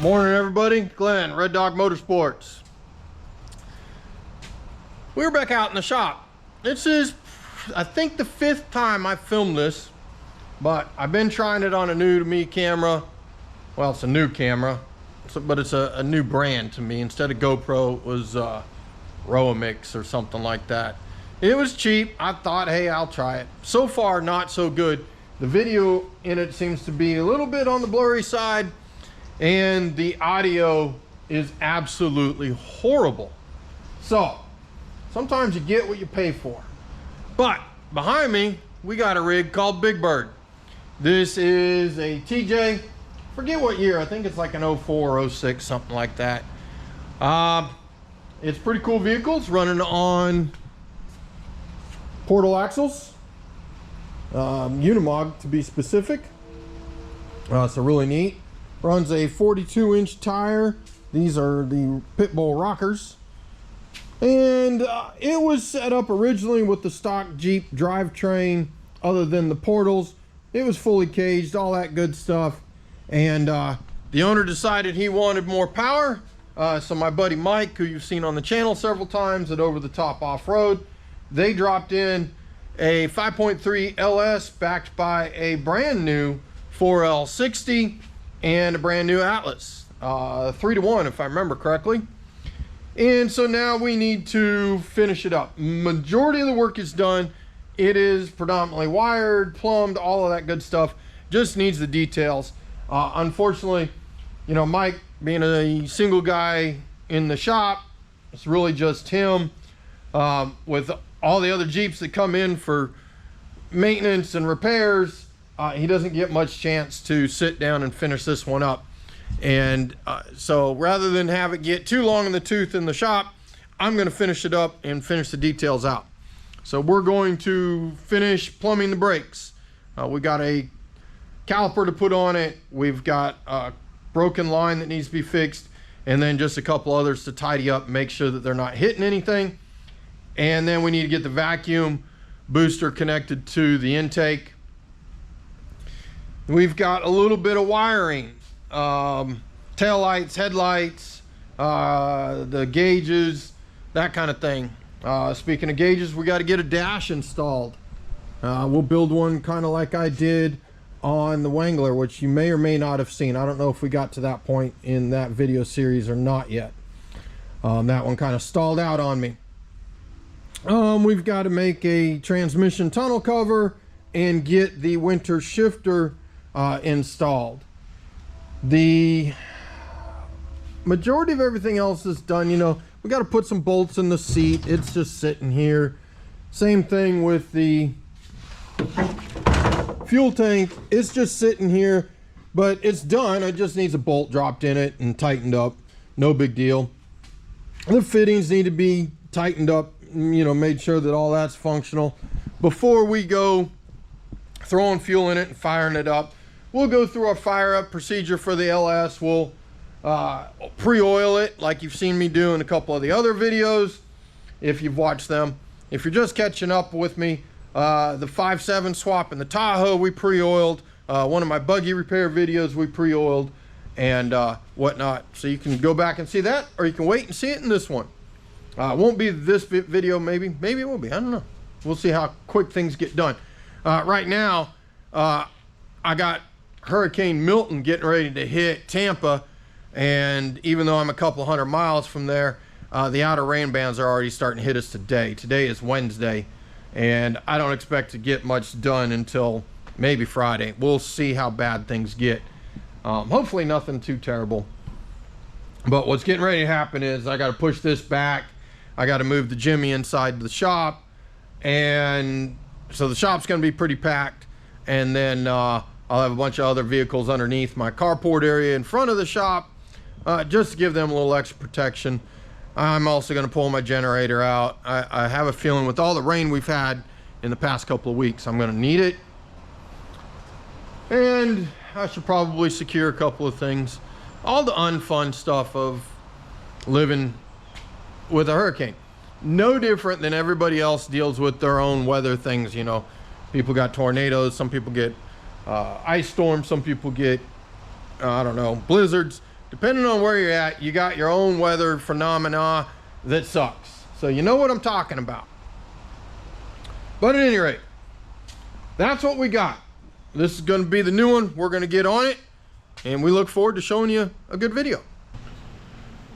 Morning everybody, Glenn, Red Dog Motorsports. We're back out in the shop. This is, I think, the 5th time I filmed this, but I've been trying it on a new to me camera. Well, it's a new camera, but it's a new brand to me. Instead of GoPro, it was Roamix or something like that. It was cheap. I thought, hey, I'll try it. So far, not so good. The video in it seems to be a little bit on the blurry side, and the audio is absolutely horrible. So sometimes you get what you pay for. But behind me, we got a rig called Big Bird. This is a TJ, forget what year, I think it's like an 04 or 06, something like that. It's pretty cool vehicle. It's running on portal axles, Unimog to be specific. So really neat. Runs a 42-inch tire. These are the Pitbull rockers. And it was set up originally with the stock Jeep drivetrain, other than the portals. It was fully caged, all that good stuff. And the owner decided he wanted more power. So my buddy Mike, who you've seen on the channel several times at Over the Top Off-Road, they dropped in a 5.3 LS backed by a brand new 4L60 and a brand new Atlas, 3-to-1 if I remember correctly. And so now we need to finish it up. Majority of the work is done. It is predominantly wired, plumbed, all of that good stuff. Just needs the details. Unfortunately, you know, Mike being a single guy in the shop, it's really just him. With all the other Jeeps that come in for maintenance and repairs, he doesn't get much chance to sit down and finish this one up. And so rather than have it get too long in the tooth in the shop, I'm going to finish it up and finish the details out. So we're going to finish plumbing the brakes. We got a caliper to put on it. We've got a broken line that needs to be fixed, and then just a couple others to tidy up, make sure that they're not hitting anything. And then we need to get the vacuum booster connected to the intake. We've got a little bit of wiring, tail lights, headlights, the gauges, that kind of thing. Speaking of gauges, we got to get a dash installed. We'll build one kind of like I did on the Wrangler, which you may or may not have seen. I don't know if we got to that point in that video series or not yet. That one kind of stalled out on me. We've got to make a transmission tunnel cover and get the winter shifter installed. The majority of everything else is done. You know, we got to put some bolts in the seat. It's just sitting here. Same thing with the fuel tank. It's just sitting here, but it's done. It just needs a bolt dropped in it and tightened up. No big deal. The fittings need to be tightened up, you know, made sure that all that's functional before we go throwing fuel in it and firing it up. We'll go through our fire up procedure for the LS. We'll pre-oil it like you've seen me do in a couple of the other videos if you've watched them. If you're just catching up with me, the 5.7 swap in the Tahoe we pre-oiled. One of my buggy repair videos we pre-oiled, and whatnot. So you can go back and see that, or you can wait and see it in this one. It won't be this video, maybe it will be, I don't know. We'll see how quick things get done. Right now, I got Hurricane Milton getting ready to hit Tampa, and even though I'm a couple hundred miles from there, the outer rain bands are already starting to hit us today. Today is Wednesday, and I don't expect to get much done until maybe Friday. We'll see how bad things get. Hopefully nothing too terrible. But what's getting ready to happen is I got to push this back. I got to move the Jimmy inside the shop, and so the shop's going to be pretty packed. And then I'll have a bunch of other vehicles underneath my carport area in front of the shop, just to give them a little extra protection. I'm also going to pull my generator out. I have a feeling with all the rain we've had in the past couple of weeks, I'm going to need it. And I should probably secure a couple of things. All the unfun stuff of living with a hurricane. No different than everybody else deals with their own weather things. You know, people got tornadoes, some people get ice storms, some people get I don't know, blizzards. depending on where you're at, you got your own weather phenomena that sucks. So you know what I'm talking about. But at any rate, that's what we got. This is going to be the new one. We're going to get on it, and we look forward to showing you a good video.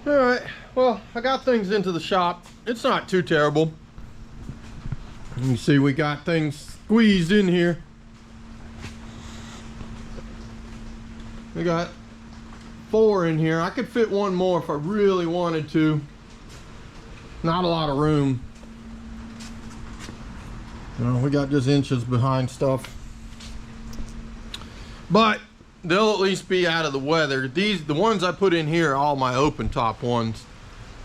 All right, well, I got things into the shop. It's not too terrible. You see, we got things squeezed in here. We got 4 in here. I could fit one more if I really wanted to. Not a lot of room. You know, we got just inches behind stuff. But they'll at least be out of the weather. The ones I put in here are all my open top ones.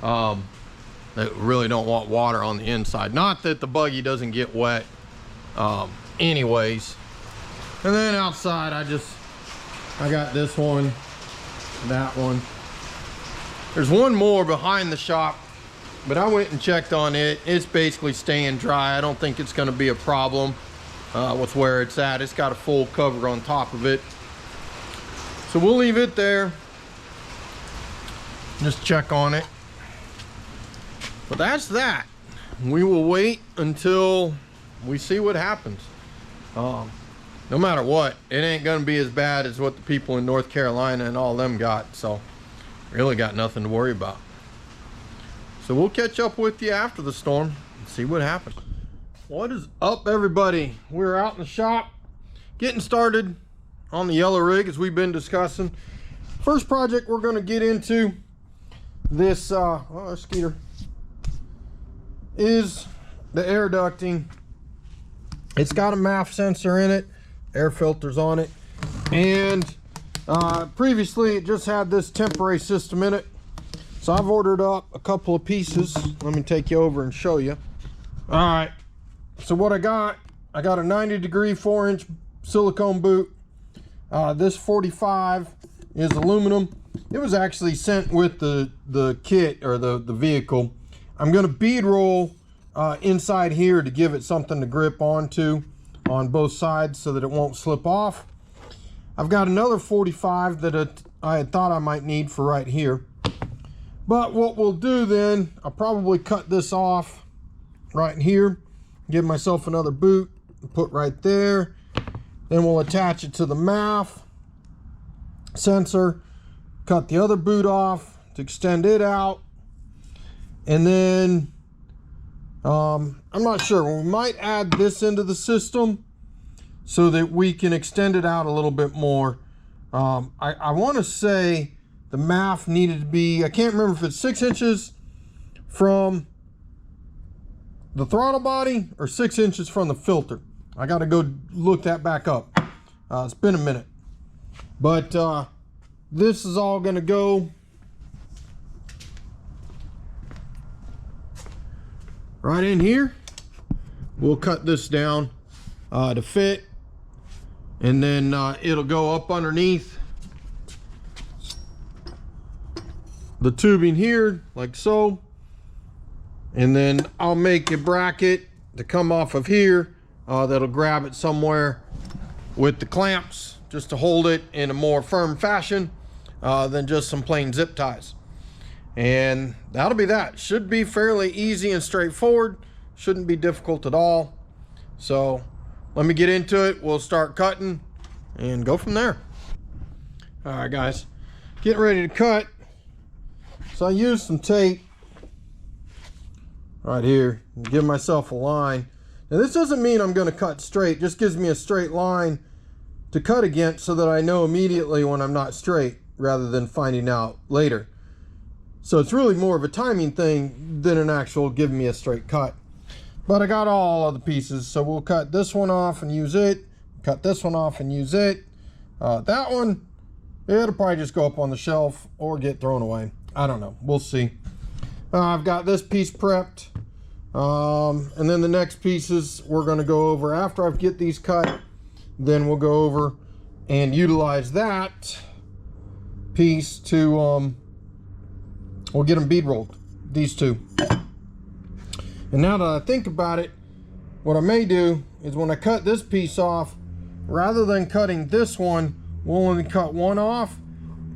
That really don't want water on the inside. Not that the buggy doesn't get wet anyways. And then outside I got this one, that one. There's one more behind the shop, but I went and checked on it. It's basically staying dry. I don't think it's going to be a problem with where it's at. It's got a full cover on top of it. So we'll leave it there. Just check on it. But that's that. We will wait until we see what happens. No matter what, it ain't gonna be as bad as what the people in North Carolina and all them got. So really got nothing to worry about. So we'll catch up with you after the storm and see what happens. What is up, everybody? We're out in the shop getting started on the yellow rig as we've been discussing. First project we're gonna get into this Skeeter is the air ducting. It's got a MAF sensor in it, air filters on it, and previously it just had this temporary system in it. So I've ordered up a couple of pieces. Let me take you over and show you. All right, so what I got a 90-degree 4-inch silicone boot. This 45 is aluminum. It was actually sent with the kit or the vehicle. I'm going to bead roll inside here to give it something to grip onto on both sides so that it won't slip off. I've got another 45 that I had thought I might need for right here. But what we'll do then, I'll probably cut this off right here, give myself another boot, put right there. Then we'll attach it to the MAF sensor, cut the other boot off to extend it out. And then I'm not sure, we might add this into the system so that we can extend it out a little bit more. I want to say the MAF needed to be, I can't remember if it's 6 inches from the throttle body or 6 inches from the filter. I got to go look that back up. It's been a minute. But this is all going to go right in here. We'll cut this down to fit, and then it'll go up underneath the tubing here like so, and then I'll make a bracket to come off of here that'll grab it somewhere with the clamps just to hold it in a more firm fashion than just some plain zip ties. And that'll be that. Should be fairly easy and straightforward. Shouldn't be difficult at all. So let me get into it. We'll start cutting and go from there. All right, guys, getting ready to cut. So I used some tape right here and give myself a line. Now this doesn't mean I'm going to cut straight. It just gives me a straight line to cut against so that I know immediately when I'm not straight rather than finding out later. So it's really more of a timing thing than an actual giving me a straight cut. But I got all of the pieces, so we'll cut this one off and use it. Cut this one off and use it. That one, it'll probably just go up on the shelf or get thrown away. I don't know. We'll see. I've got this piece prepped. And then the next pieces we're going to go over after I get these cut. Then we'll go over and utilize that piece to we'll get them bead rolled, these two. And now that I think about it, what I may do is when I cut this piece off, rather than cutting this one, we'll only cut one off,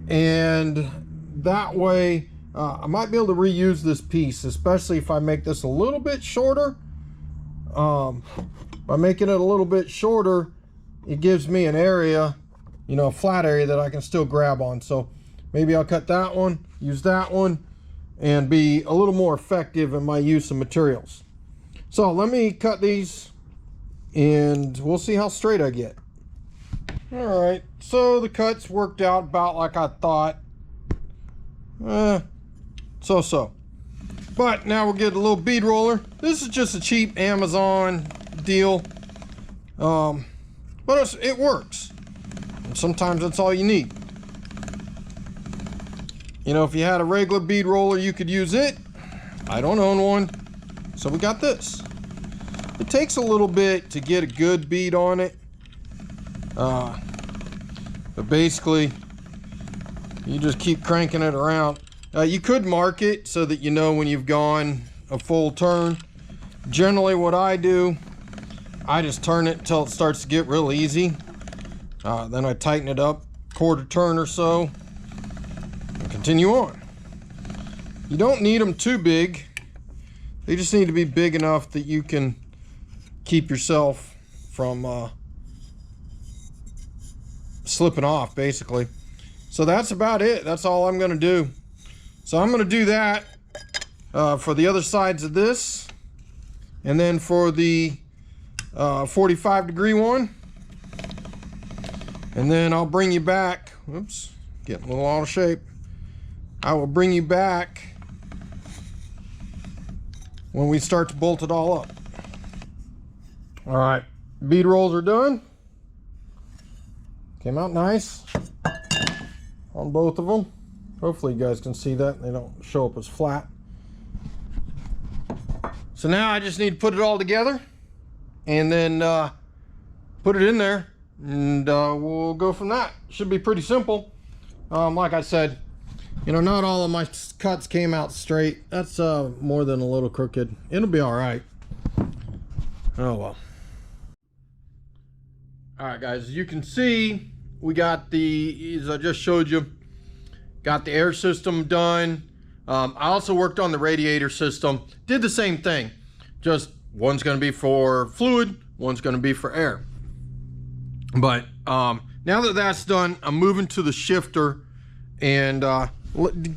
and that way I might be able to reuse this piece, especially if I make this a little bit shorter. By making it a little bit shorter, it gives me an area, you know, a flat area that I can still grab on. So maybe I'll cut that one, use that one, and be a little more effective in my use of materials. So let me cut these and we'll see how straight I get. All right, so the cuts worked out about like I thought. So. But now we'll get a little bead roller. This is just a cheap Amazon deal. But it works. And sometimes that's all you need. You know, if you had a regular bead roller, you could use it. I don't own one, so we got this. It takes a little bit to get a good bead on it. But basically, you just keep cranking it around. You could mark it so that you know when you've gone a full turn. Generally what I do, I just turn it until it starts to get real easy. Then I tighten it up, quarter turn or so, and continue on. You don't need them too big. They just need to be big enough that you can keep yourself from slipping off, basically. So that's about it. That's all I'm gonna do. So I'm going to do that for the other sides of this, and then for the 45-degree one, and then I'll bring you back. Oops, getting a little out of shape. I will bring you back when we start to bolt it all up. All right, bead rolls are done. Came out nice on both of them. Hopefully you guys can see that. They don't show up as flat. So now I just need to put it all together and then put it in there, and we'll go from that. Should be pretty simple. Like I said, you know, not all of my cuts came out straight. That's more than a little crooked. It'll be all right. Oh well. All right, guys, as you can see, we got the, as I just showed you, got the air system done. I also worked on the radiator system. Did the same thing. Just one's going to be for fluid, one's going to be for air. But now that that's done, I'm moving to the shifter and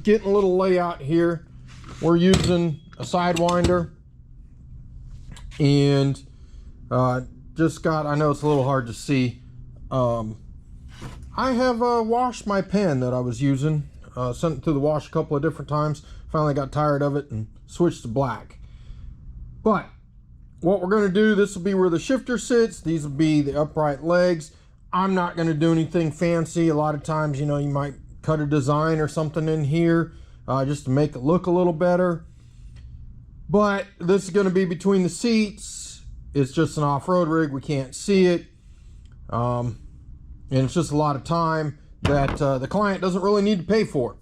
getting a little layout here. We're using a sidewinder and just got, I know it's a little hard to see. I have washed my pen that I was using. Sent it through the wash a couple of different times. Finally got tired of it and switched to black. But what we're going to do, this will be where the shifter sits. These will be the upright legs. I'm not going to do anything fancy. A lot of times, you know, you might cut a design or something in here just to make it look a little better. But this is going to be between the seats. It's just an off-road rig. We can't see it. And it's just a lot of time that the client doesn't really need to pay for.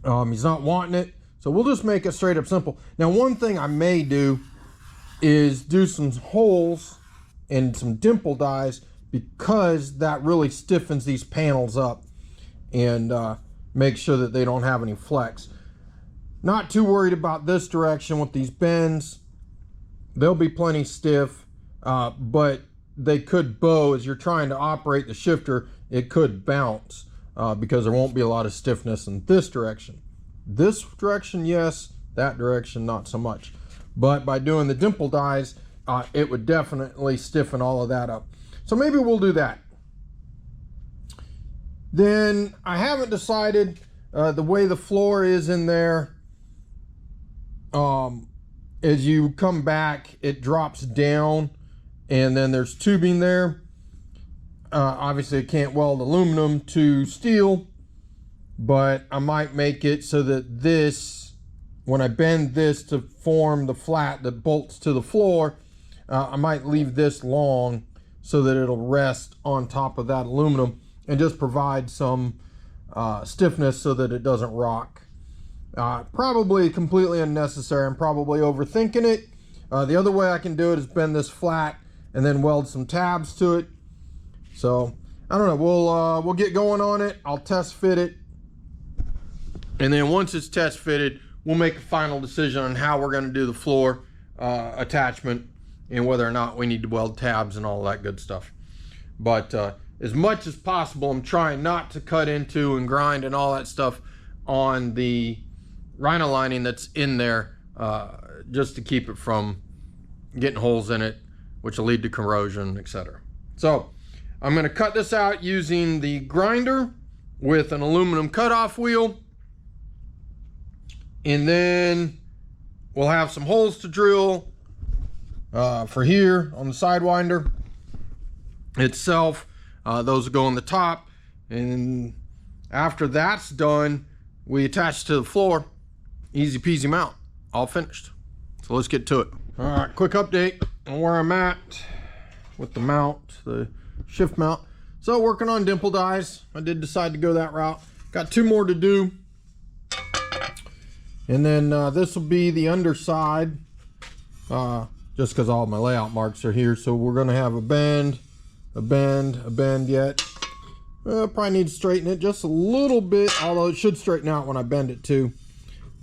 He's not wanting it, so we'll just make it straight up simple. Now, one thing I may do is do some holes and some dimple dies, because that really stiffens these panels up and make sure that they don't have any flex. Not too worried about this direction with these bends. They'll be plenty stiff, but they could bow as you're trying to operate the shifter. It could bounce because there won't be a lot of stiffness in this direction. This direction, yes. That direction, not so much. But by doing the dimple dies, it would definitely stiffen all of that up. So maybe we'll do that. Then I haven't decided the way the floor is in there. As you come back, it drops down, and then there's tubing there. Obviously I can't weld aluminum to steel, but I might make it so that this, when I bend this to form the flat that bolts to the floor, I might leave this long so that it'll rest on top of that aluminum and just provide some stiffness so that it doesn't rock. Probably completely unnecessary. I'm probably overthinking it. The other way I can do it is bend this flat and then weld some tabs to it. So I don't know, we'll get going on it. I'll test fit it And then once it's test fitted, we'll make a final decision on how we're going to do the floor attachment and whether or not we need to weld tabs and all that good stuff. But as much as possible, I'm trying not to cut into and grind and all that stuff on the rhino lining that's in there, just to keep it from getting holes in it, which will lead to corrosion, etc. So I'm going to cut this out using the grinder with an aluminum cutoff wheel, and then we'll have some holes to drill for here on the sidewinder itself. Those will go on the top, and after that's done, we attach to the floor. Easy peasy mount, all finished. So let's get to it. All right, quick update on where I'm at with the mount, the shift mount. So working on dimple dies. I did decide to go that route. Got 2 more to do. And then this will be the underside, just because all my layout marks are here. So we're gonna have a bend, a bend, a bend yet. Probably need to straighten it just a little bit, although it should straighten out when I bend it too.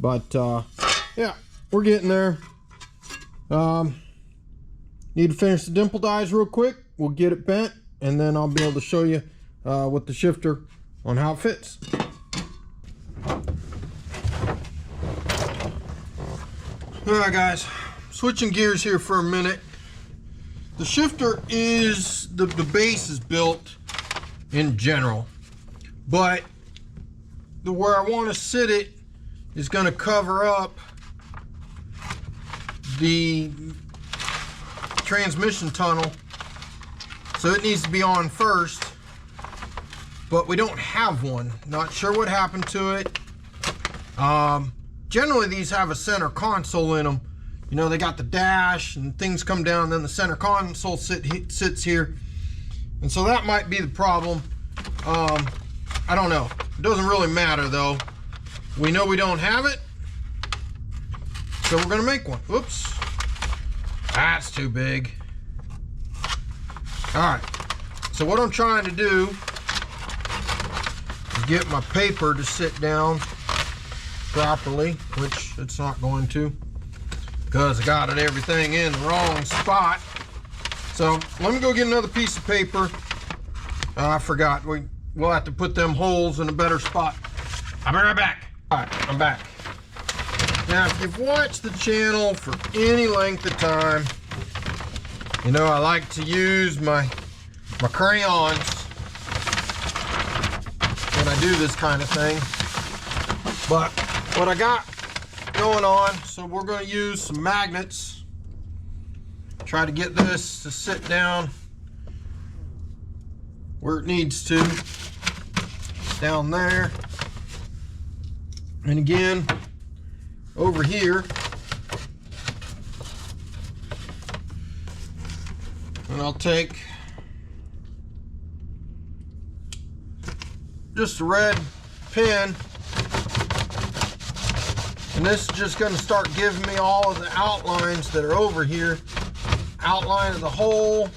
But yeah, we're getting there. Need to finish the dimple dies real quick. We'll get it bent, and then I'll be able to show you with the shifter on how it fits. All right, guys, switching gears here for a minute. The shifter is, the base is built in general, but where I want to sit it is going to cover up the transmission tunnel, so it needs to be on first, but we don't have one. Not sure what happened to it. Generally these have a center console in them. You know, they got the dash and things come down, then the center console sits here, and so that might be the problem. I don't know. It doesn't really matter though. We know we don't have it, so we're gonna make one. Oops, that's too big. All right, so what I'm trying to do is get my paper to sit down properly, which it's not going to, because I got everything in the wrong spot. So let me go get another piece of paper. I forgot, we'll have to put them holes in a better spot. I'll be right back. All right, I'm back. Now, if you've watched the channel for any length of time, you know I like to use my crayons when I do this kind of thing. But what I got going on, so we're going to use some magnets. Try to get this to sit down where it needs to, down there. And again, over here. And I'll take just a red pen, and this is just going to start giving me all of the outlines that are over here. Outline of the hole.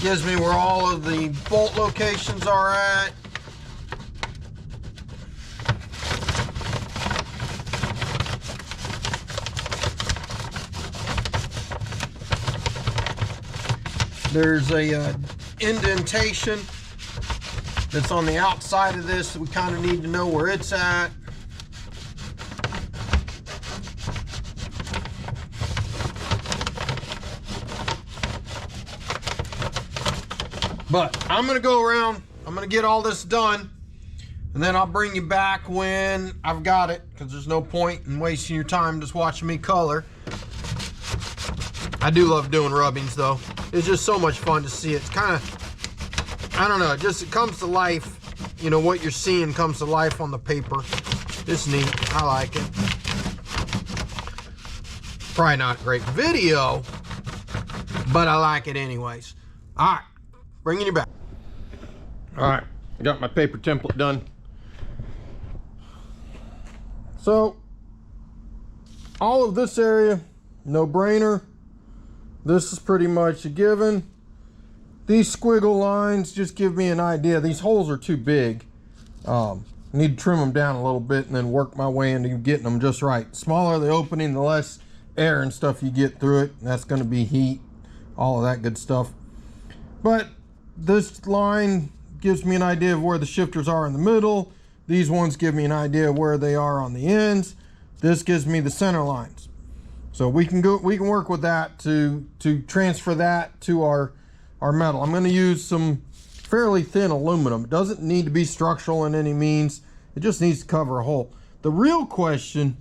Gives me where all of the bolt locations are at. There's a indentation that's on the outside of this, so we kind of need to know where it's at. But I'm gonna go around, I'm gonna get all this done, and then I'll bring you back when I've got it, because there's no point in wasting your time just watching me color. I do love doing rubbings though. It's just so much fun to see it. It's kind of, I don't know, it comes to life. You know, what you're seeing comes to life on the paper. It's neat, I like it. Probably not a great video, but I like it anyways. All right, bringing you back. All right, I got my paper template done. So, all of this area, no brainer. This is pretty much a given. These squiggle lines just give me an idea. These holes are too big. I need to trim them down a little bit and then work my way into getting them just right. Smaller the opening, the less air and stuff you get through it. And that's going to be heat, all of that good stuff. But this line gives me an idea of where the shifters are in the middle. These ones give me an idea of where they are on the ends. This gives me the center lines. So we can work with that to transfer that to our metal. I'm going to use some fairly thin aluminum. It doesn't need to be structural in any means. It just needs to cover a hole. The real question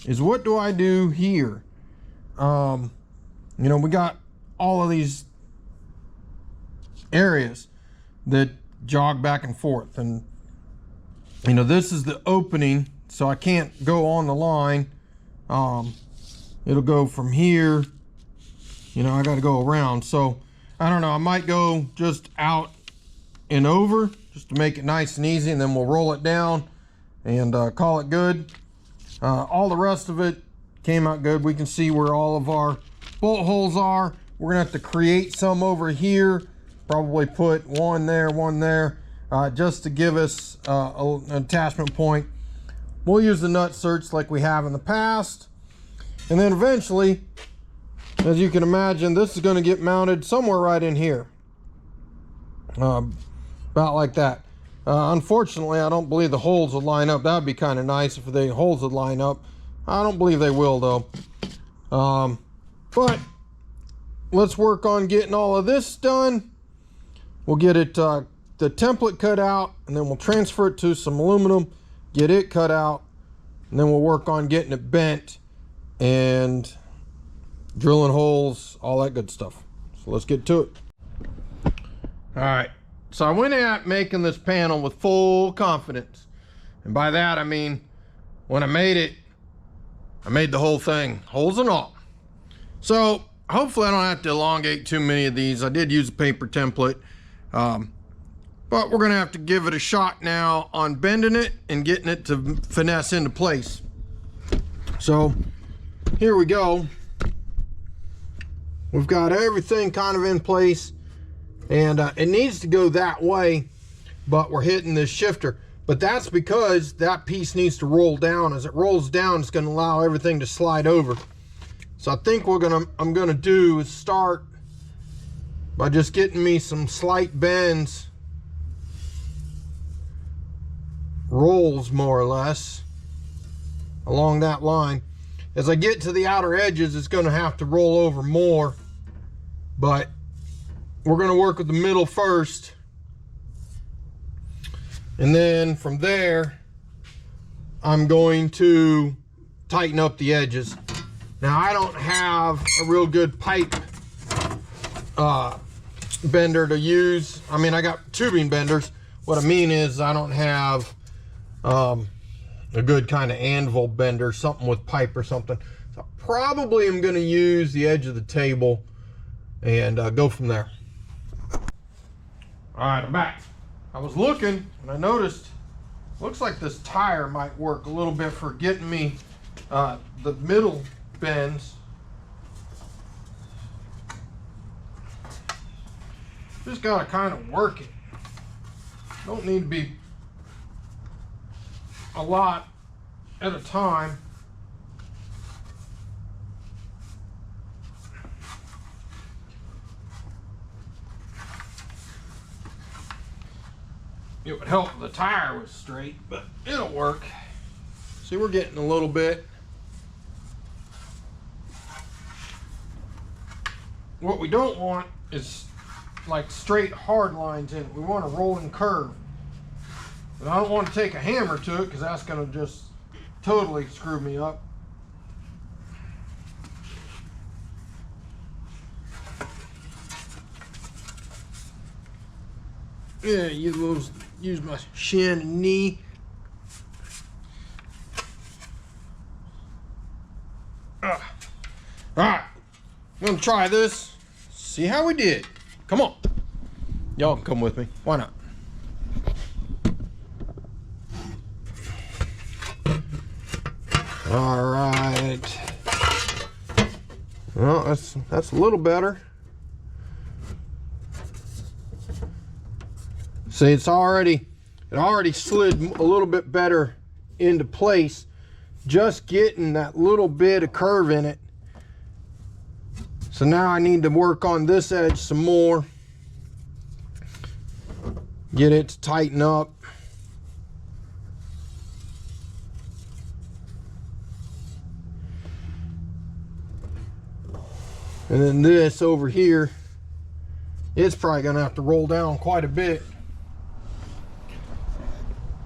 is, what do I do here? You know, we got all of these areas that jog back and forth, and you know, this is the opening, so I can't go on the line. It'll go from here, you know, I got to go around. So I don't know, I might go just out and over just to make it nice and easy, and then we'll roll it down and call it good. All the rest of it came out good. We can see where all of our bolt holes are. We're gonna have to create some over here, probably put one there, just to give us an attachment point. We'll use the nut search like we have in the past. And then eventually, as you can imagine, this is going to get mounted somewhere right in here. About like that. Unfortunately, I don't believe the holes will line up. That would be kind of nice if the holes would line up. I don't believe they will, though. But let's work on getting all of this done. We'll get it, the template cut out, and then we'll transfer it to some aluminum, get it cut out, and then we'll work on getting it bent and drilling holes, all that good stuff. So let's get to it. All right, so I went at making this panel with full confidence. And by that, I mean, when I made it, I made the whole thing, holes and all. So hopefully I don't have to elongate too many of these. I did use a paper template, but we're gonna have to give it a shot now on bending it and getting it to finesse into place. So here we go. We've got everything kind of in place, and it needs to go that way, but we're hitting this shifter. But that's because that piece needs to roll down. As it rolls down, it's going to allow everything to slide over. So I think I'm gonna do is start by just getting me some slight bends, rolls more or less, along that line. As I get to the outer edges, it's going to have to roll over more, but we're going to work with the middle first, and then from there I'm going to tighten up the edges. Now, I don't have a real good pipe bender to use. I mean, I got tubing benders. What I mean is I don't have a good kind of anvil bender, something with pipe or something. So probably I'm going to use the edge of the table and go from there. All right, I'm back. I was looking and I noticed, looks like this tire might work a little bit for getting me the middle bends. Just gotta kind of work it. Don't need to be a lot at a time. It would help if the tire was straight, but it'll work. See, we're getting a little bit. What we don't want is like straight hard lines in it. We want a rolling curve. But I don't want to take a hammer to it because that's going to just totally screw me up. Yeah, use my shin and knee. All right, I'm gonna try this, see how we did. Come on, y'all can come with me. Why not? All right. Well, that's a little better. See, it's already it already slid a little bit better into place, just getting that little bit of curve in it. So now I need to work on this edge some more, get it to tighten up. And then this over here, it's probably gonna have to roll down quite a bit.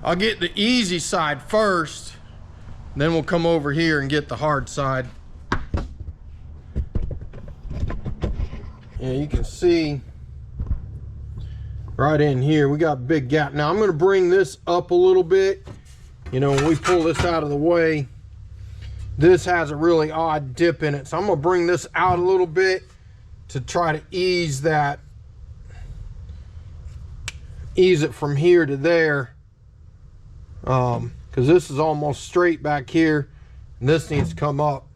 I'll get the easy side first, then we'll come over here and get the hard side. Yeah, you can see right in here, we got a big gap. Now I'm gonna bring this up a little bit. You know, when we pull this out of the way, this has a really odd dip in it. So I'm gonna bring this out a little bit to try to ease that, ease it from here to there. Because this is almost straight back here, and this needs to come up.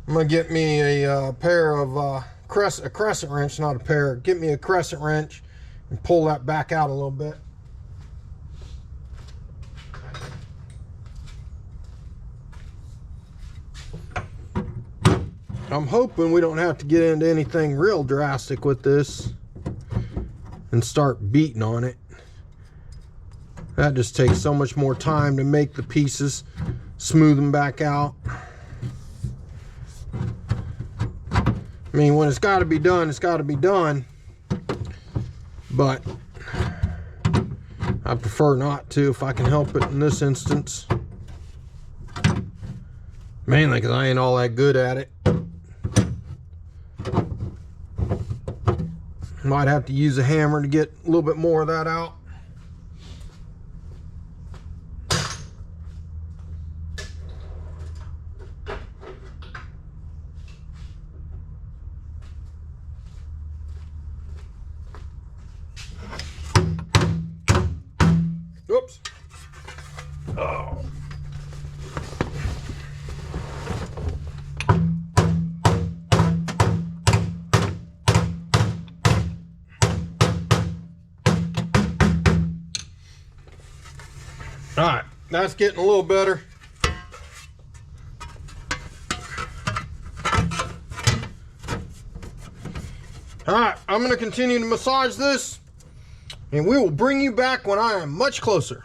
I'm gonna get me a pair of a crescent wrench, not a pair. Get me a crescent wrench and pull that back out a little bit. I'm hoping we don't have to get into anything real drastic with this and start beating on it. That just takes so much more time to make the pieces, smooth them back out. I mean, when it's got to be done, it's got to be done. But I prefer not to if I can help it in this instance. Mainly because I ain't all that good at it. Might have to use a hammer to get a little bit more of that out. Oops. Oh. All right, that's getting a little better. All right, I'm going to continue to massage this, and we will bring you back when I am much closer.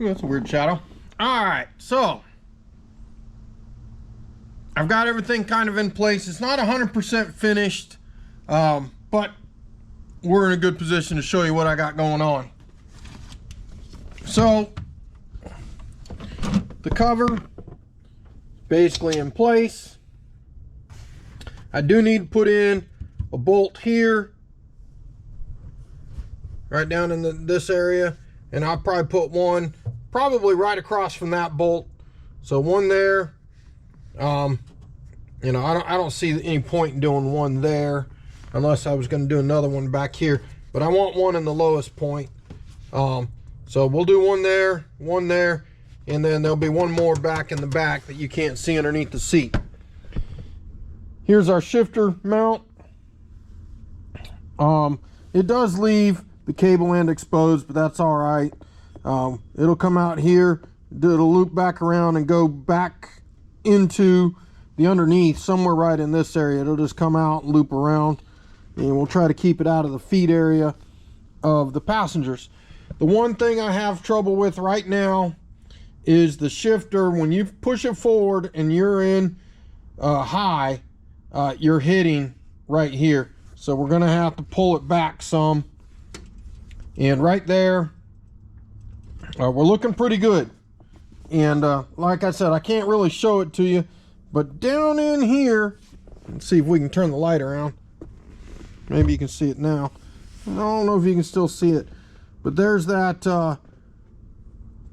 Ooh, that's a weird shadow. All right, so I've got everything kind of in place. It's not 100% finished, but we're in a good position to show you what I got going on. So the cover basically in place. I do need to put in a bolt here, right down in this area, and I'll probably put one probably right across from that bolt. So one there. You know, I don't see any point in doing one there unless I was going to do another one back here, but I want one in the lowest point. So we'll do one there, and then there'll be one more back in the back that you can't see underneath the seat. Here's our shifter mount. It does leave the cable end exposed, but that's all right. It'll come out here, it'll loop back around and go back into the underneath somewhere right in this area. It'll just come out and loop around, and we'll try to keep it out of the feet area of the passengers. The one thing I have trouble with right now is the shifter. When you push it forward and you're in high, you're hitting right here. So we're going to have to pull it back some. And right there, we're looking pretty good. And like I said, I can't really show it to you, but down in here, let's see if we can turn the light around. Maybe you can see it now. I don't know if you can still see it. But there's that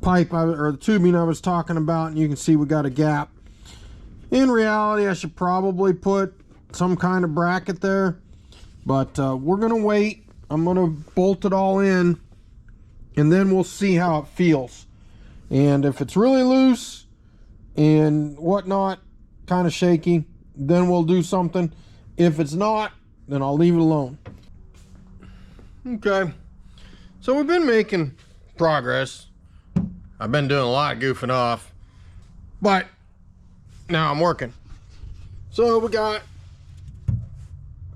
pipe or the tubing I was talking about, and you can see we got a gap. In reality, I should probably put some kind of bracket there, but we're gonna wait. I'm gonna bolt it all in, and then we'll see how it feels. And if it's really loose and whatnot, kind of shaky, then we'll do something. If it's not, then I'll leave it alone. Okay. So we've been making progress. I've been doing a lot of goofing off, but now I'm working. So we got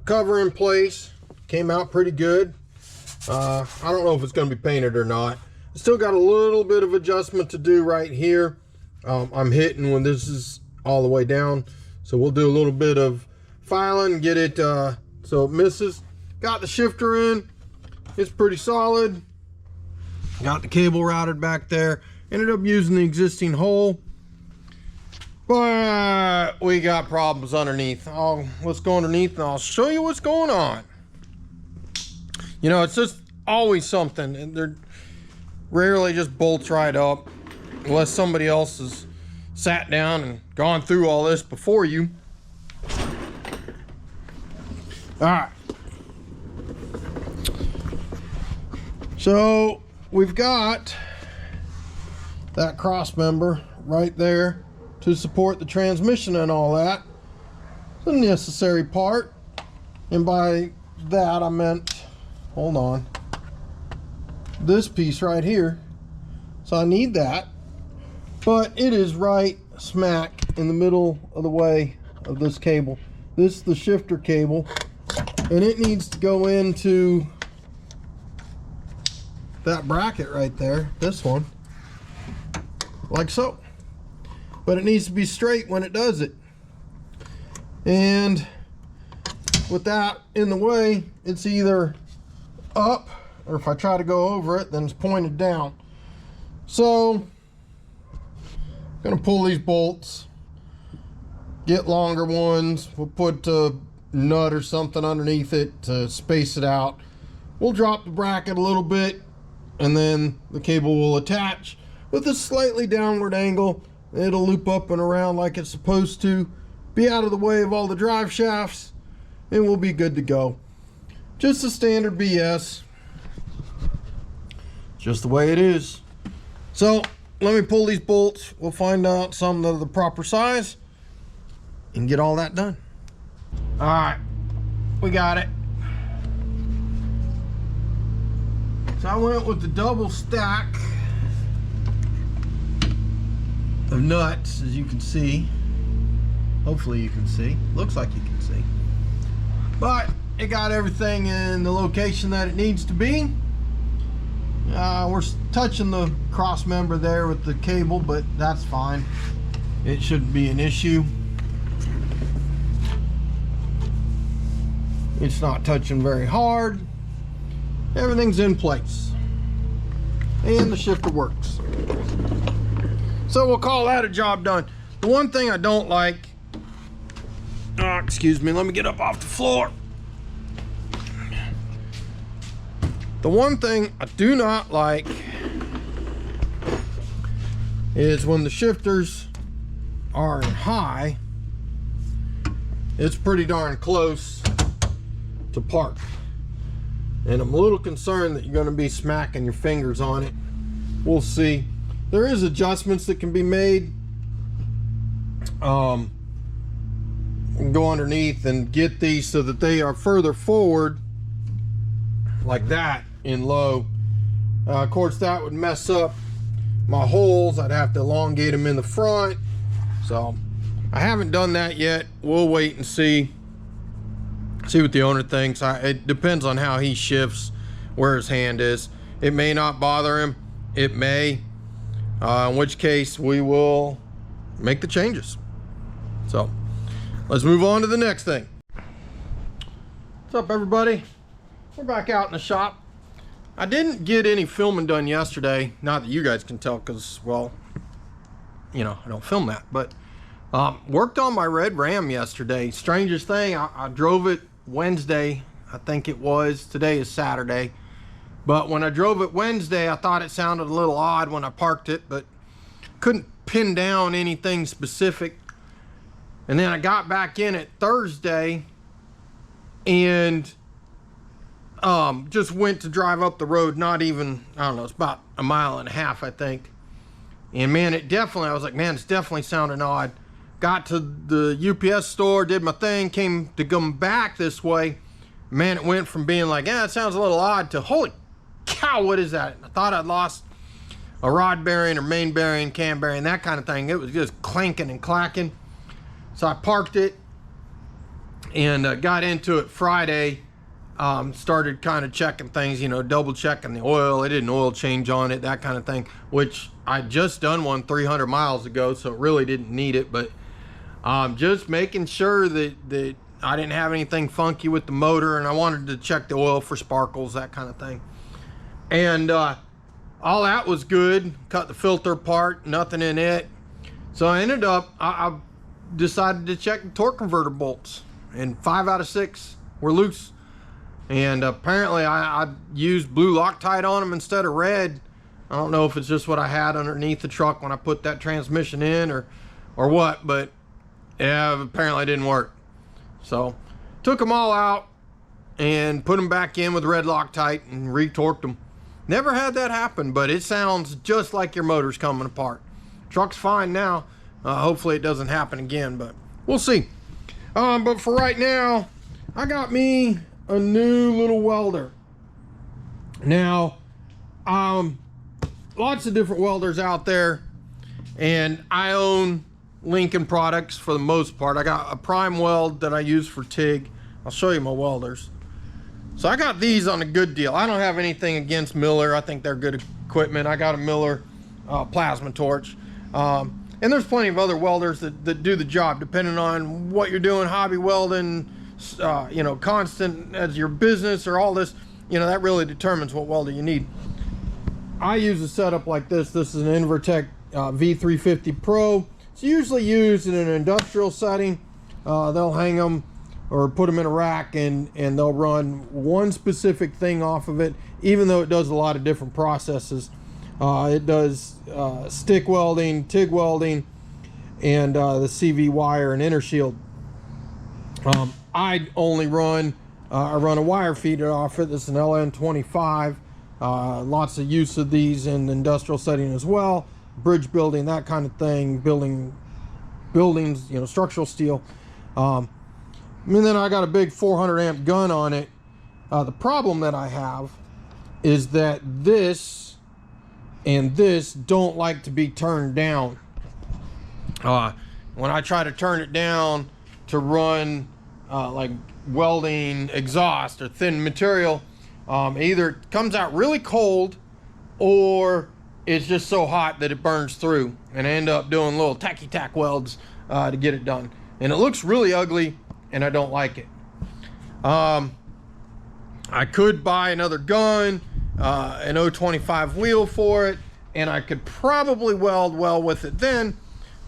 cover in place, came out pretty good. I don't know if it's going to be painted or not. Still got a little bit of adjustment to do right here. I'm hitting when this is all the way down, so we'll do a little bit of filing, get it so it misses. Got the shifter in, it's pretty solid. Got the cable routed back there. Ended up using the existing hole, but we got problems underneath. Let's go underneath and I'll show you what's going on. You know, it's just always something, and they're rarely just bolts right up unless somebody else has sat down and gone through all this before you. All right. So we've got that cross member right there to support the transmission and all that. It's a necessary part. And by that I meant, hold on, this piece right here. So I need that, but it is right smack in the middle of the way of this cable. This is the shifter cable, and it needs to go into that bracket right there, this one, like so. But it needs to be straight when it does it. And with that in the way, it's either up, or if I try to go over it, then it's pointed down. So I'm gonna pull these bolts, get longer ones. We'll put a nut or something underneath it to space it out. We'll drop the bracket a little bit, and then the cable will attach with a slightly downward angle. It'll loop up and around like it's supposed to, be out of the way of all the drive shafts, and we'll be good to go. Just a standard BS, just the way it is. So let me pull these bolts. We'll find out some that are the proper size and get all that done. All right, we got it. So I went with the double stack of nuts, as you can see. Hopefully you can see. Looks like you can see. But it got everything in the location that it needs to be. We're touching the cross member there with the cable, but that's fine. It shouldn't be an issue. It's not touching very hard. Everything's in place. And the shifter works. So we'll call that a job done. The one thing I don't like, excuse me, let me get up off the floor. The one thing I do not like is when the shifters are in high, it's pretty darn close to park. And I'm a little concerned that you're going to be smacking your fingers on it. We'll see. There is adjustments that can be made. Go underneath and get these so that they are further forward like that in low. Of course, that would mess up my holes. I'd have to elongate them in the front. So I haven't done that yet. We'll wait and see what the owner thinks. It depends on how he shifts, where his hand is. It may not bother him. It may. In which case we will make the changes. So let's move on to the next thing. What's up, everybody? We're back out in the shop. I didn't get any filming done yesterday. Not that you guys can tell, because, well, you know, I don't film that. But worked on my red Ram yesterday. Strangest thing, I drove it Wednesday, I think it was. Today is Saturday. But when I drove it Wednesday, I thought it sounded a little odd when I parked it, but couldn't pin down anything specific. And then I got back in it Thursday and just went to drive up the road. Not even, I don't know, it's about a mile and a half, I think. And man, it definitely, I was like, man, it's definitely sounding odd. Got to the UPS store, did my thing, came to come back this way. Man, it went from being like, yeah, it sounds a little odd to, holy cow, what is that? I thought I'd lost a rod bearing or main bearing, cam bearing, that kind of thing. It was just clanking and clacking. So I parked it and got into it Friday. Started kind of checking things, you know, double checking the oil. I did an oil change on it, that kind of thing, which I just done one 300 miles ago, so it really didn't need it. But just making sure that I didn't have anything funky with the motor, and I wanted to check the oil for sparkles, that kind of thing. And all that was good. Cut the filter apart, nothing in it. So I ended up, I decided to check the torque converter bolts, and 5 out of 6 were loose. And apparently I used blue Loctite on them instead of red. I don't know if it's just what I had underneath the truck when I put that transmission in or what, but yeah, apparently it didn't work. So took them all out and put them back in with red Loctite and retorqued them. Never had that happen, but it sounds just like your motor's coming apart. Truck's fine now. Hopefully it doesn't happen again, but we'll see. But for right now, I got me a new little welder. Now, lots of different welders out there, and I own Lincoln products for the most part. I got a prime weld that I use for TIG. I'll show you my welders. So I got these on a good deal. I don't have anything against Miller. I think they're good equipment. I got a Miller plasma torch. And there's plenty of other welders that do the job, depending on what you're doing, hobby welding, you know, constant as your business or all this, you know, that really determines what welder you need. I use a setup like this. This is an Invertech V350 Pro. It's usually used in an industrial setting. They'll hang them or put them in a rack, and they'll run one specific thing off of it, even though it does a lot of different processes. It does stick welding, TIG welding, and the CV wire and inner shield. I only run, I run a wire feeder off it. This is an LN25. Lots of use of these in the industrial setting as well. Bridge building, that kind of thing. Buildings, you know, structural steel. And then I got a big 400 amp gun on it. The problem that I have is that this and this don't like to be turned down. When I try to turn it down to run like welding exhaust or thin material, either it comes out really cold or it's just so hot that it burns through, and I end up doing little tacky tack welds to get it done, and it looks really ugly and I don't like it. I could buy another gun, an 025 wheel for it, and I could probably weld well with it then,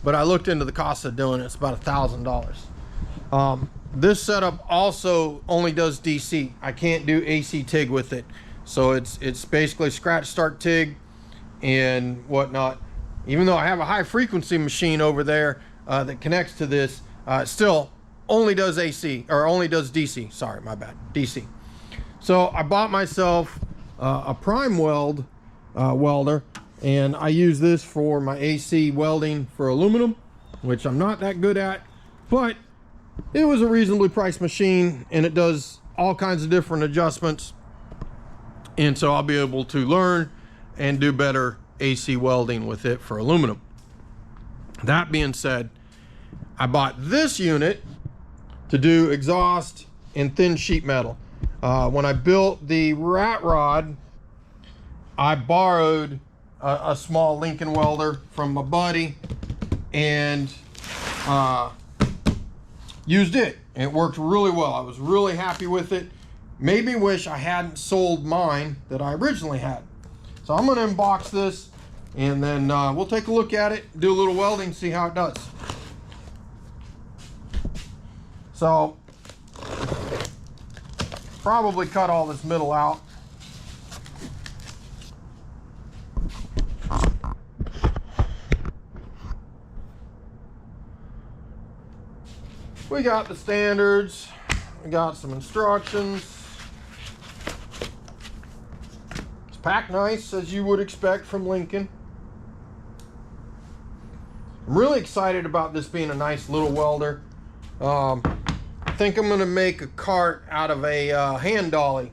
but I looked into the cost of doing it. It's about $1,000. This setup also only does DC. I can't do AC TIG with it, so it's basically scratch start TIG and whatnot. Even though I have a high frequency machine over there that connects to this, still only does AC, or only does DC. Sorry, my bad, DC. So I bought myself a prime weld welder, and I use this for my AC welding for aluminum, which I'm not that good at, but it was a reasonably priced machine, and it does all kinds of different adjustments, and so I'll be able to learn and do better AC welding with it for aluminum. That being said, I bought this unit to do exhaust and thin sheet metal. When I built the rat rod, I borrowed a small Lincoln welder from my buddy and used it. It worked really well. I was really happy with it. Made me wish I hadn't sold mine that I originally had. So I'm going to unbox this, and then we'll take a look at it, do a little welding, see how it does. So probably cut all this middle out. We got the standards, we got some instructions. It's packed nice, as you would expect from Lincoln. I'm really excited about this being a nice little welder. I think I'm going to make a cart out of a hand dolly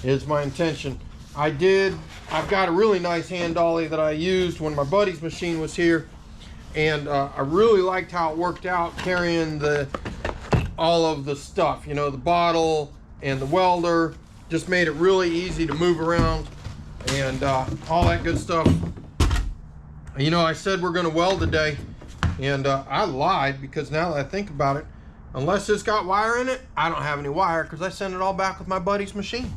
is my intention. I've got a really nice hand dolly that I used when my buddy's machine was here, and I really liked how it worked out carrying all of the stuff, you know, the bottle and the welder. Just made it really easy to move around and all that good stuff. You know, I said we're going to weld today, and I lied, because now that I think about it, unless it's got wire in it, I don't have any wire, because I sent it all back with my buddy's machine.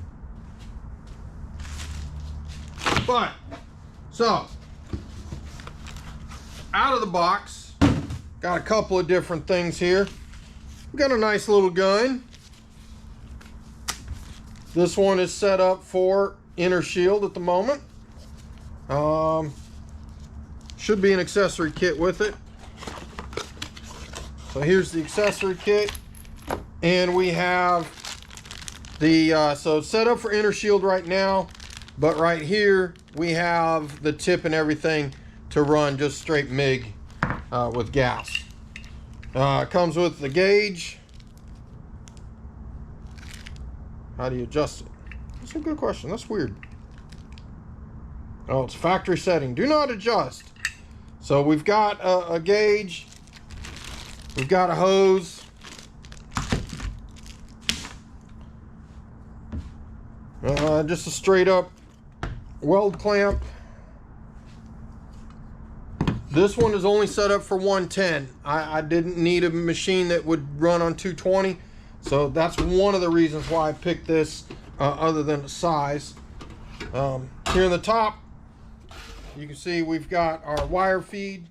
But, so, out of the box, got a couple of different things here. We've got a nice little gun. This one is set up for inner shield at the moment. Should be an accessory kit with it. So here's the accessory kit, and we have the so it's set up for inner shield right now, but right here we have the tip and everything to run just straight MIG with gas. It comes with the gauge. How do you adjust it? That's a good question. That's weird. Oh, it's factory setting. Do not adjust. So we've got a gauge. We've got a hose. Just a straight up weld clamp. This one is only set up for 110. I didn't need a machine that would run on 220. So that's one of the reasons why I picked this, other than the size. Here in the top, you can see we've got our wire feed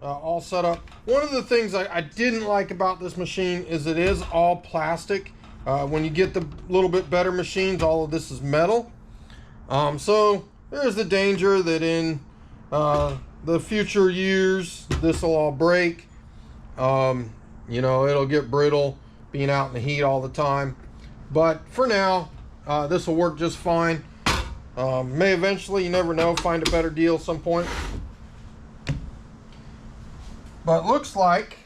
all set up. One of the things I didn't like about this machine is it is all plastic. When you get the little bit better machines, all of this is metal. So there's the danger that in the future years, this will all break. You know, it'll get brittle being out in the heat all the time. But for now, this will work just fine. May eventually, you never know, find a better deal at some point. But looks like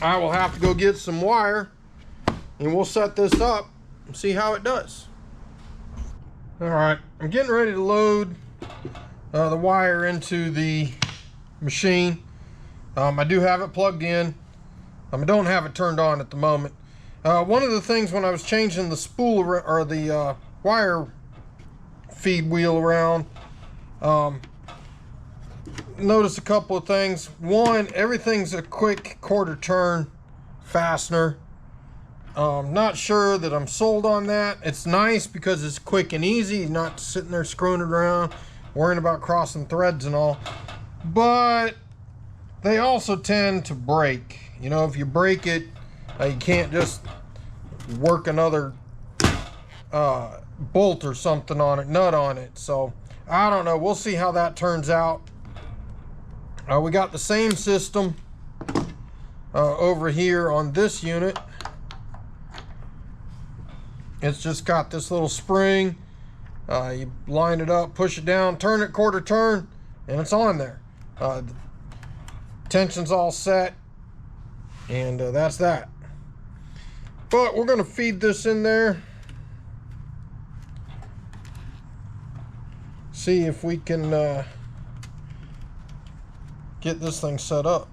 I will have to go get some wire, and we'll set this up and see how it does. All right, I'm getting ready to load the wire into the machine. I do have it plugged in. I don't have it turned on at the moment. One of the things when I was changing the spool or the wire feed wheel around, noticed a couple of things. One, everything's a quick quarter turn fastener. Not sure that I'm sold on that. It's nice because it's quick and easy. You're not sitting there screwing it around, worrying about crossing threads and all. But they also tend to break. You know, if you break it, you can't just work another bolt or something on it, nut on it. So I don't know. We'll see how that turns out. We got the same system over here on this unit. It's just got this little spring. You line it up, push it down, turn it quarter turn, and it's on there. The tension's all set, and that's that. But we're going to feed this in there. See if we can get this thing set up.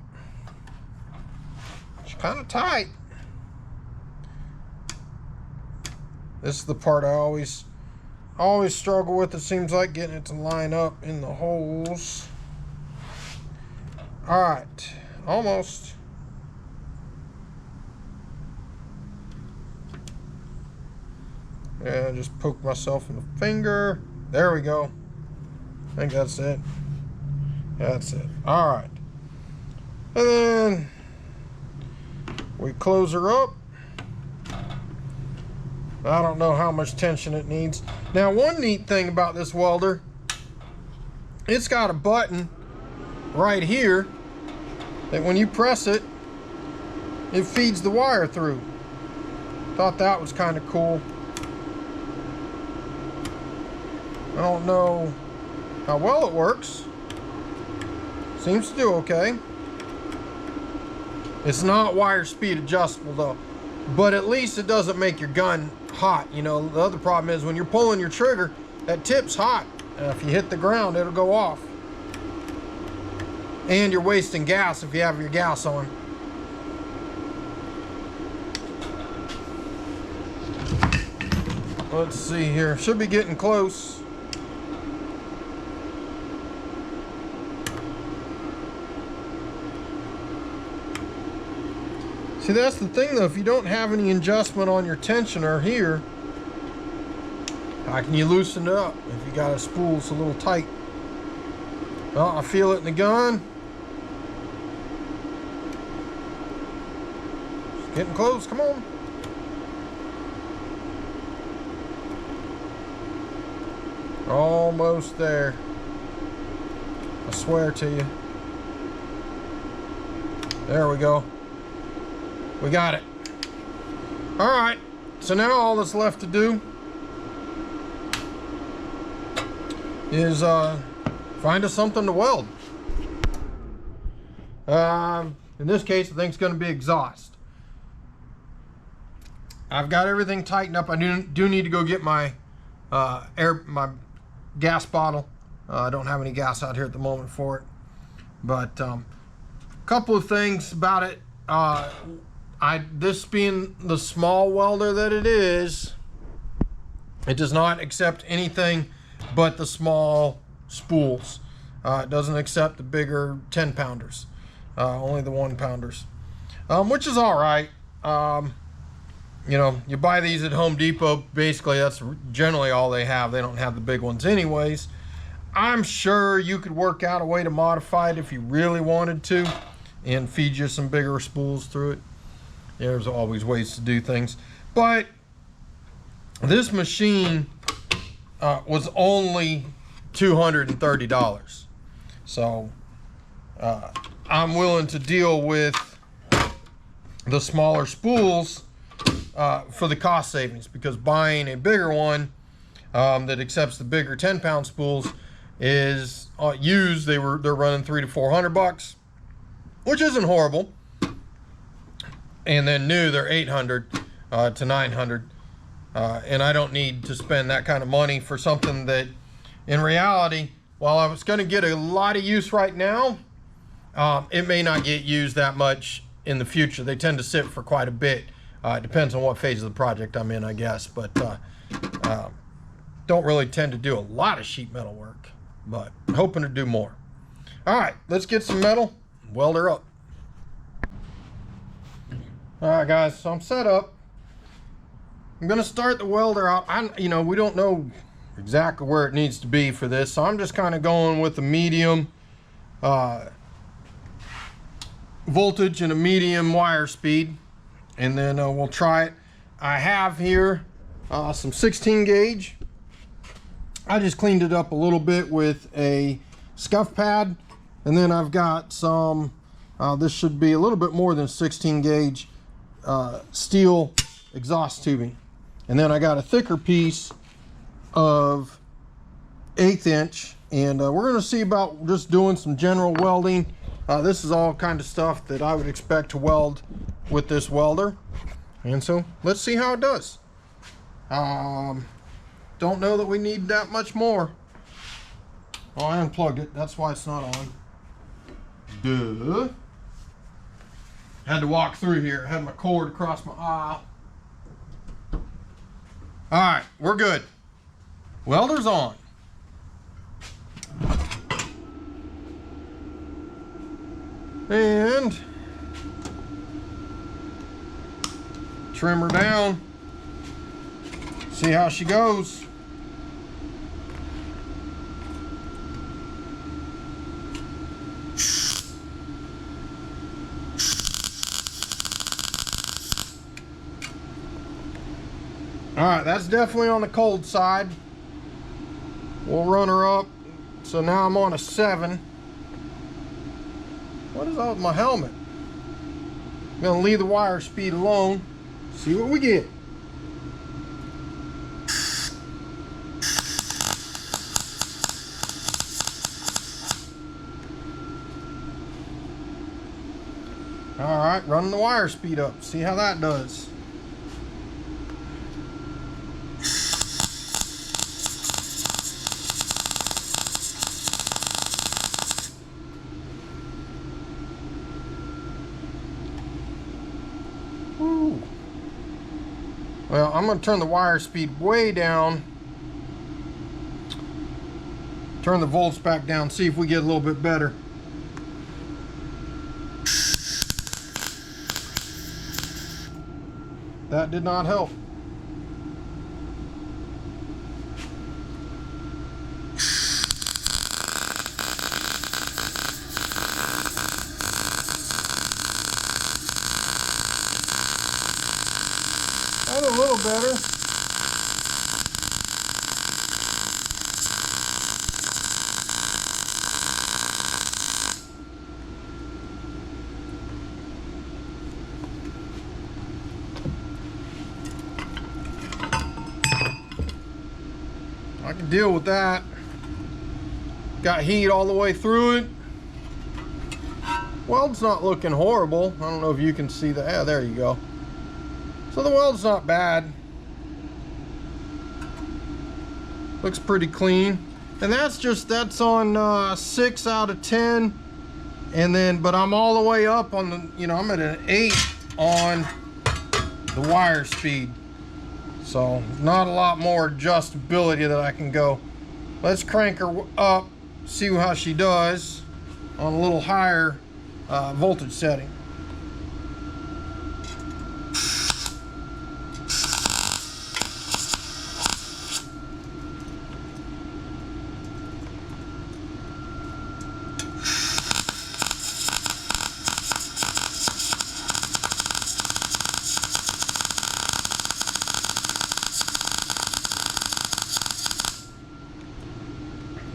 It's kind of tight. This is the part I always struggle with. It seems like getting it to line up in the holes. All right, almost. Yeah, just poke myself in the finger. There we go. I think that's it. That's it. All right. And then we close her up. I don't know how much tension it needs. Now, one neat thing about this welder, it's got a button right here that when you press it, it feeds the wire through. Thought that was kind of cool. I don't know how well it works. Seems to do okay. It's not wire speed adjustable though. but at least it doesn't make your gun hot. You know, the other problem is when you're pulling your trigger, that tip's hot. If you hit the ground, it'll go off. And you're wasting gas if you have your gas on. Let's see here. Should be getting close. See, that's the thing though, if you don't have any adjustment on your tensioner here, how can you loosen it up if you got a spool that's a little tight? Well, I feel it in the gun. It's getting close, come on. Almost there. I swear to you. There we go. We got it. All right, so now all that's left to do is find us something to weld. In this case, I think it's going to be exhaust. I've got everything tightened up. I do need to go get my my gas bottle. I don't have any gas out here at the moment for it, but a couple of things about it. This being the small welder that it is, it does not accept anything but the small spools. It doesn't accept the bigger 10-pounders, only the 1-pounders, which is all right. You know, you buy these at Home Depot, basically that's generally all they have. They don't have the big ones anyways. I'm sure you could work out a way to modify it if you really wanted to and feed you some bigger spools through it. There's always ways to do things, but this machine was only $230. So I'm willing to deal with the smaller spools for the cost savings, because buying a bigger one that accepts the bigger 10-pound spools is used. They're running $300 to $400, which isn't horrible. And then new, they're $800 to $900, and I don't need to spend that kind of money for something that, in reality, while I was going to get a lot of use right now, it may not get used that much in the future. They tend to sit for quite a bit. It depends on what phase of the project I'm in, I guess, but don't really tend to do a lot of sheet metal work, but hoping to do more. All right, let's get some metal, weld her up. All right, guys, so I'm set up. I'm gonna start the welder out. You know, we don't know exactly where it needs to be for this, so I'm just kind of going with a medium voltage and a medium wire speed, and then we'll try it. I have here some 16 gauge. I just cleaned it up a little bit with a scuff pad, and then I've got some, this should be a little bit more than 16 gauge steel exhaust tubing, and then I got a thicker piece of 1/8 inch, and we're going to see about just doing some general welding. This is all kind of stuff that I would expect to weld with this welder, and so let's see how it does. Don't know that we need that much more. Oh, I unplugged it, that's why it's not on. Duh. Had to walk through here. Had my cord across my aisle. All right, we're good. Welder's on. And trim her down. See how she goes. All right, that's definitely on the cold side. We'll run her up. So now I'm on a 7. What is up with my helmet? I'm gonna leave the wire speed alone. See what we get. All right, running the wire speed up. See how that does. Well, I'm going to turn the wire speed way down. Turn the volts back down, see if we get a little bit better. That did not help. That's a little better. I can deal with that. Got heat all the way through it. Weld's not looking horrible. I don't know if you can see that. Yeah, there you go. So the weld's not bad. Looks pretty clean. And that's on 6 out of 10. And then, but I'm all the way up on the, you know, I'm at an 8 on the wire speed. So not a lot more adjustability that I can go. Let's crank her up, see how she does on a little higher voltage setting.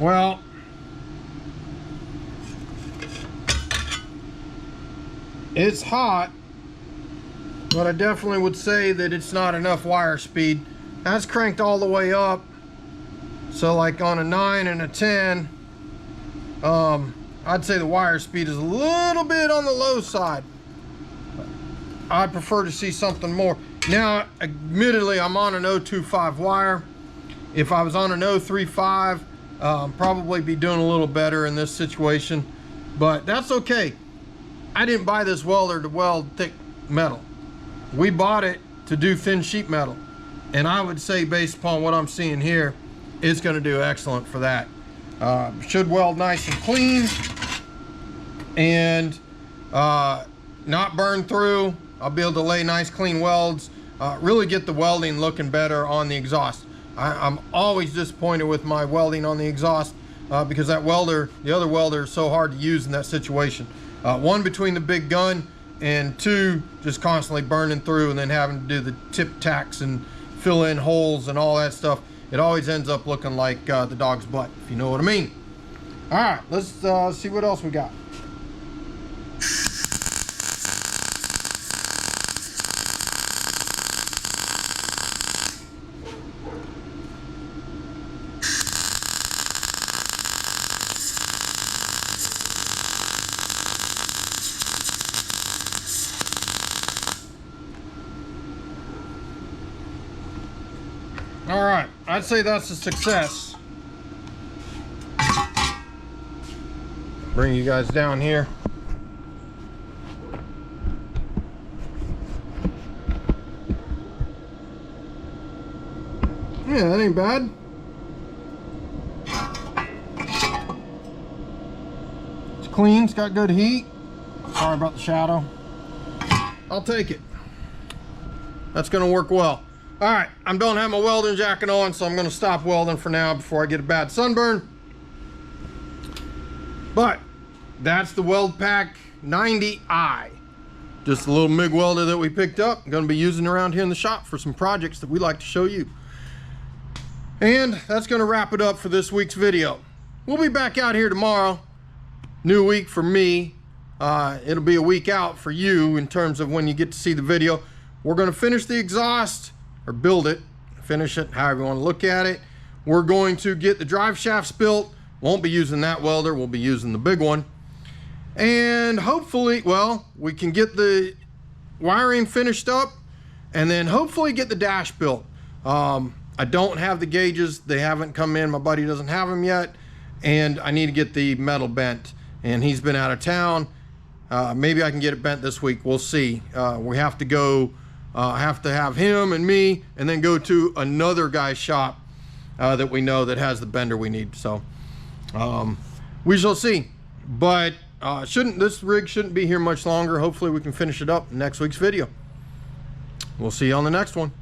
Well, it's hot, but I definitely would say that it's not enough wire speed. That's cranked all the way up, so like on a 9 and a 10, I'd say the wire speed is a little bit on the low side. I'd prefer to see something more. Now, admittedly, I'm on an 025 wire. If I was on an 035, probably be doing a little better in this situation, but that's okay. I didn't buy this welder to weld thick metal. We bought it to do thin sheet metal, and I would say, based upon what I'm seeing here, it's going to do excellent for that. Should weld nice and clean and not burn through. I'll be able to lay nice clean welds, really get the welding looking better on the exhaust. I'm always disappointed with my welding on the exhaust because that welder, the other welder, is so hard to use in that situation. One, between the big gun, and two, just constantly burning through and then having to do the tip tacks and fill in holes and all that stuff. It always ends up looking like the dog's butt, if you know what I mean. All right, let's see what else we got. All right, I'd say that's a success. Bring you guys down here. Yeah, that ain't bad. It's clean, it's got good heat. Sorry about the shadow. I'll take it. That's gonna work well. All right, I don't have my welding jacket on, so I'm gonna stop welding for now before I get a bad sunburn. But that's the WeldPak 90i. Just a little MIG welder that we picked up. I'm gonna be using around here in the shop for some projects that we like to show you. And that's gonna wrap it up for this week's video. We'll be back out here tomorrow. New week for me. It'll be a week out for you in terms of when you get to see the video. We're gonna finish the exhaust, or build it, finish it, however you want to look at it. We're going to get the drive shafts built. Won't be using that welder, we'll be using the big one. And hopefully, well, we can get the wiring finished up and then hopefully get the dash built. I don't have the gauges, they haven't come in, my buddy doesn't have them yet, and I need to get the metal bent, and he's been out of town. Maybe I can get it bent this week, we'll see. We have to go have to have him and me, and then go to another guy's shop that we know that has the bender we need. So we shall see. But this rig shouldn't be here much longer. Hopefully we can finish it up in next week's video. We'll see you on the next one.